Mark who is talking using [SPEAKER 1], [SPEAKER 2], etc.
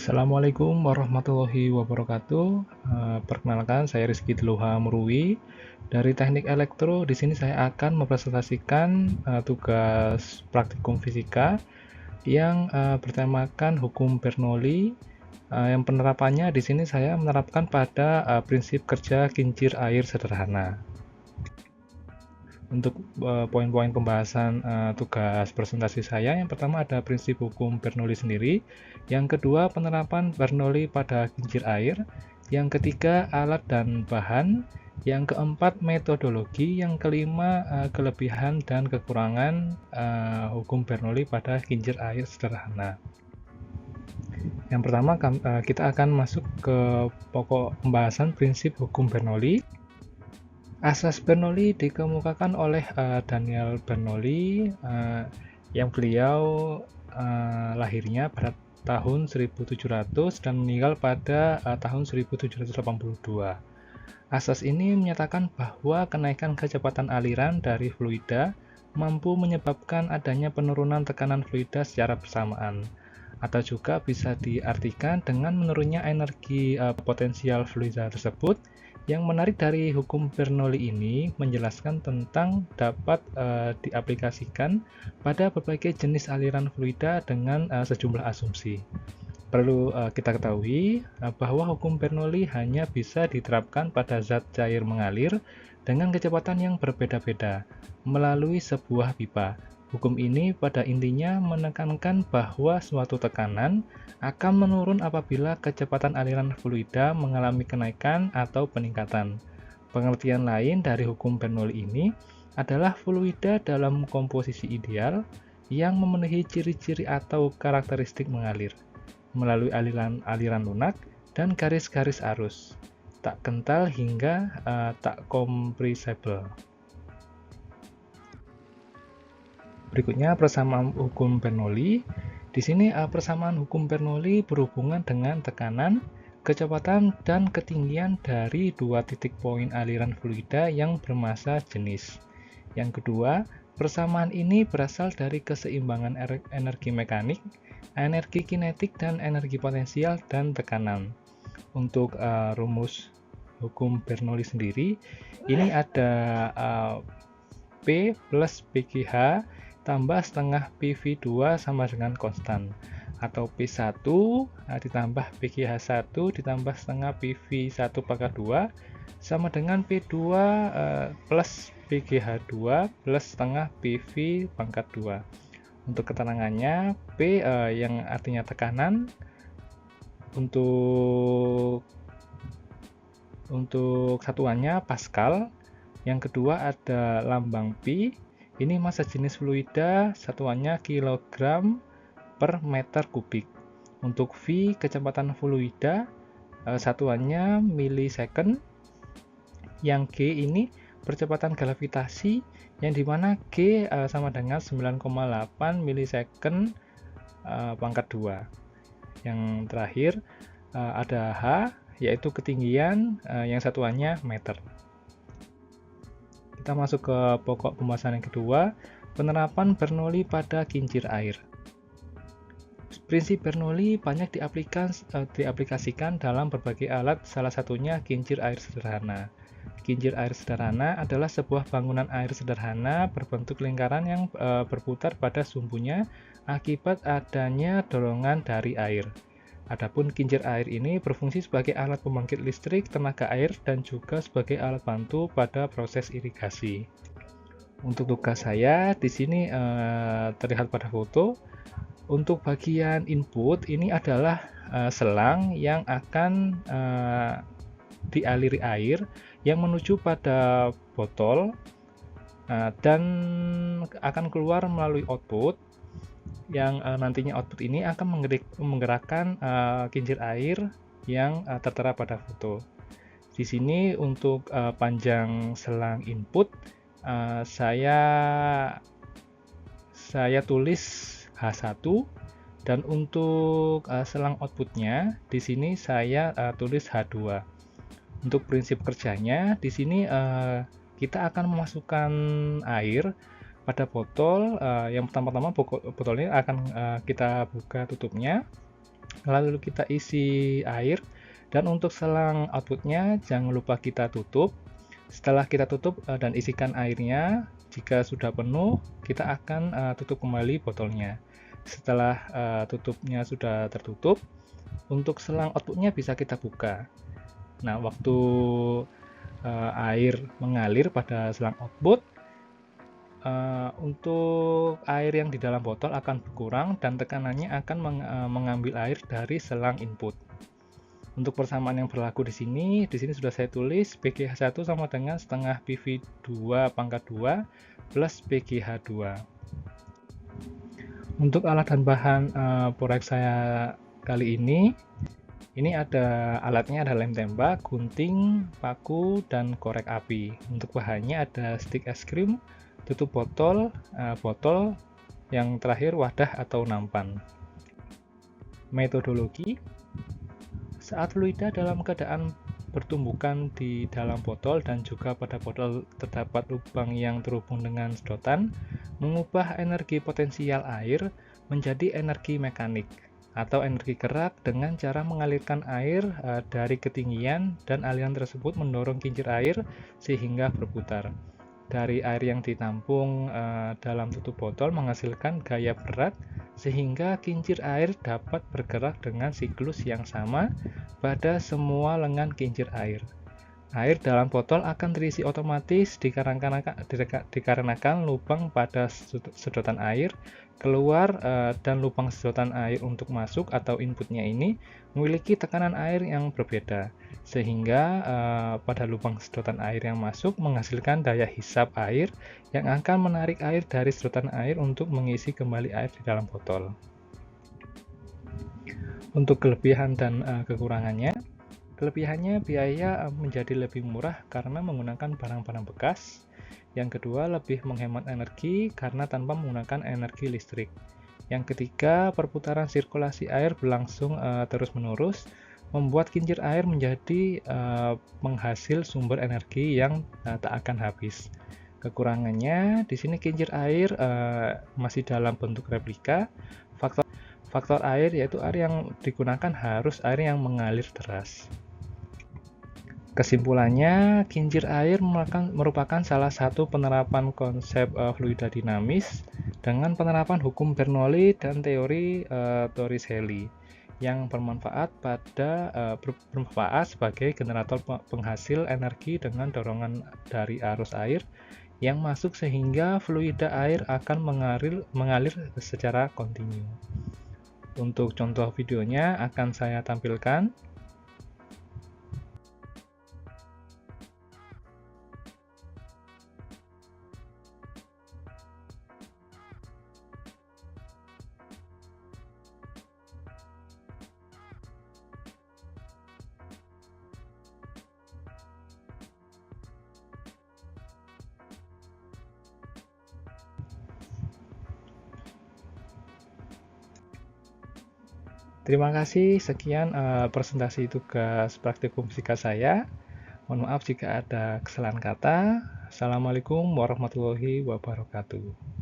[SPEAKER 1] Assalamualaikum warahmatullahi wabarakatuh. Perkenalkan, saya Rizky Deluha Murwi dari Teknik Elektro. Di sini saya akan mempresentasikan tugas praktikum fisika yang bertemakan hukum Bernoulli. Yang penerapannya di sini saya menerapkan pada prinsip kerja kincir air sederhana. Untuk poin-poin pembahasan tugas presentasi saya, yang pertama ada prinsip hukum Bernoulli sendiri, yang kedua penerapan Bernoulli pada kincir air, yang ketiga alat dan bahan, yang keempat metodologi, yang kelima kelebihan dan kekurangan hukum Bernoulli pada kincir air sederhana. Yang pertama kita akan masuk ke pokok pembahasan prinsip hukum Bernoulli. Asas Bernoulli dikemukakan oleh Daniel Bernoulli yang beliau lahirnya pada tahun 1700 dan meninggal pada tahun 1782. Asas ini menyatakan bahwa kenaikan kecepatan aliran dari fluida mampu menyebabkan adanya penurunan tekanan fluida secara bersamaan, atau juga bisa diartikan dengan menurunnya energi potensial fluida tersebut. Yang menarik dari hukum Bernoulli ini menjelaskan tentang dapat diaplikasikan pada berbagai jenis aliran fluida dengan sejumlah asumsi. Perlu kita ketahui bahwa hukum Bernoulli hanya bisa diterapkan pada zat cair mengalir dengan kecepatan yang berbeda-beda melalui sebuah pipa. Hukum ini pada intinya menekankan bahwa suatu tekanan akan menurun apabila kecepatan aliran fluida mengalami kenaikan atau peningkatan. Pengertian lain dari hukum Bernoulli ini adalah fluida dalam komposisi ideal yang memenuhi ciri-ciri atau karakteristik mengalir melalui aliran lunak dan garis-garis arus, tak kental hingga tak kompresibel. Berikutnya persamaan hukum Bernoulli. Di sini persamaan hukum Bernoulli berhubungan dengan tekanan, kecepatan, dan ketinggian dari dua titik poin aliran fluida yang bermassa jenis. Yang kedua, persamaan ini berasal dari keseimbangan energi mekanik, energi kinetik, dan energi potensial dan tekanan. Untuk rumus hukum Bernoulli sendiri, ini ada P plus PGH tambah setengah PV2 sama dengan konstan, atau P1 ditambah PGH1 ditambah setengah PV1 pangkat 2 sama dengan P2 plus PGH2 plus setengah PV pangkat 2. Untuk keterangannya, P yang artinya tekanan, untuk satuannya Pascal. Yang kedua ada lambang Pi. Ini massa jenis fluida, satuannya kilogram per meter kubik. Untuk V, kecepatan fluida, satuannya milisecond. Yang G ini percepatan gravitasi, yang dimana G sama dengan 9,8 milisecond pangkat 2. Yang terakhir ada H, yaitu ketinggian, yang satuannya meter. Kita masuk ke pokok pembahasan yang kedua, penerapan Bernoulli pada kincir air. Prinsip Bernoulli banyak diaplikasikan dalam berbagai alat, salah satunya kincir air sederhana. Kincir air sederhana adalah sebuah bangunan air sederhana berbentuk lingkaran yang berputar pada sumbunya akibat adanya dorongan dari air. Adapun kincir air ini berfungsi sebagai alat pembangkit listrik tenaga air dan juga sebagai alat bantu pada proses irigasi. Untuk tugas saya di sini terlihat pada foto. Untuk bagian input ini adalah selang yang akan dialiri air yang menuju pada botol dan akan keluar melalui output, yang nantinya output ini akan menggerakkan kincir air yang tertera pada foto. Di sini untuk panjang selang input saya tulis H1, dan untuk selang outputnya di sini saya tulis H2. Untuk prinsip kerjanya di sini kita akan memasukkan air pada botol. Yang pertama-tama botol ini akan kita buka tutupnya. lalu kita isi air, dan untuk selang outputnya jangan lupa kita tutup. Setelah kita tutup dan isikan airnya, jika sudah penuh, kita akan tutup kembali botolnya. Setelah tutupnya sudah tertutup, untuk selang outputnya bisa kita buka. Nah, waktu air mengalir pada selang output, untuk air yang di dalam botol akan berkurang dan tekanannya akan mengambil air dari selang input. Untuk persamaan yang berlaku di sini sudah saya tulis PGH1 sama dengan setengah PV2 pangkat 2 plus PGH2. Untuk alat dan bahan proyek saya kali ini ada alatnya, ada lem tembak, gunting, paku, dan korek api. Untuk bahannya ada stik es krim, tutup botol, yang terakhir wadah atau nampan. Metodologi: saat fluida dalam keadaan bertumbukan di dalam botol dan juga pada botol terdapat lubang yang terhubung dengan sedotan, mengubah energi potensial air menjadi energi mekanik atau energi gerak dengan cara mengalirkan air dari ketinggian, dan aliran tersebut mendorong kincir air sehingga berputar. Dari air yang ditampung dalam tutup botol menghasilkan gaya berat sehingga kincir air dapat bergerak dengan siklus yang sama pada semua lengan kincir air. Air dalam botol akan terisi otomatis dikarenakan lubang pada sedotan air keluar dan lubang sedotan air untuk masuk atau inputnya ini memiliki tekanan air yang berbeda, sehingga pada lubang sedotan air yang masuk menghasilkan daya hisap air yang akan menarik air dari sedotan air untuk mengisi kembali air di dalam botol. Untuk kelebihan dan kekurangannya, kelebihannya biaya menjadi lebih murah karena menggunakan barang-barang bekas. Yang kedua, lebih menghemat energi karena tanpa menggunakan energi listrik. Yang ketiga, perputaran sirkulasi air berlangsung terus-menerus, membuat kincir air menjadi penghasil sumber energi yang tak akan habis. Kekurangannya, di sini kincir air masih dalam bentuk replika. Faktor air yaitu air yang digunakan harus air yang mengalir deras. Kesimpulannya, kincir air merupakan salah satu penerapan konsep fluida dinamis dengan penerapan hukum Bernoulli dan teori Torricelli yang bermanfaat sebagai generator penghasil energi dengan dorongan dari arus air yang masuk sehingga fluida air akan mengalir secara kontinu. Untuk contoh videonya akan saya tampilkan. Terima kasih, sekian presentasi tugas praktikum fisika saya. Mohon maaf jika ada kesalahan kata. Assalamualaikum warahmatullahi wabarakatuh.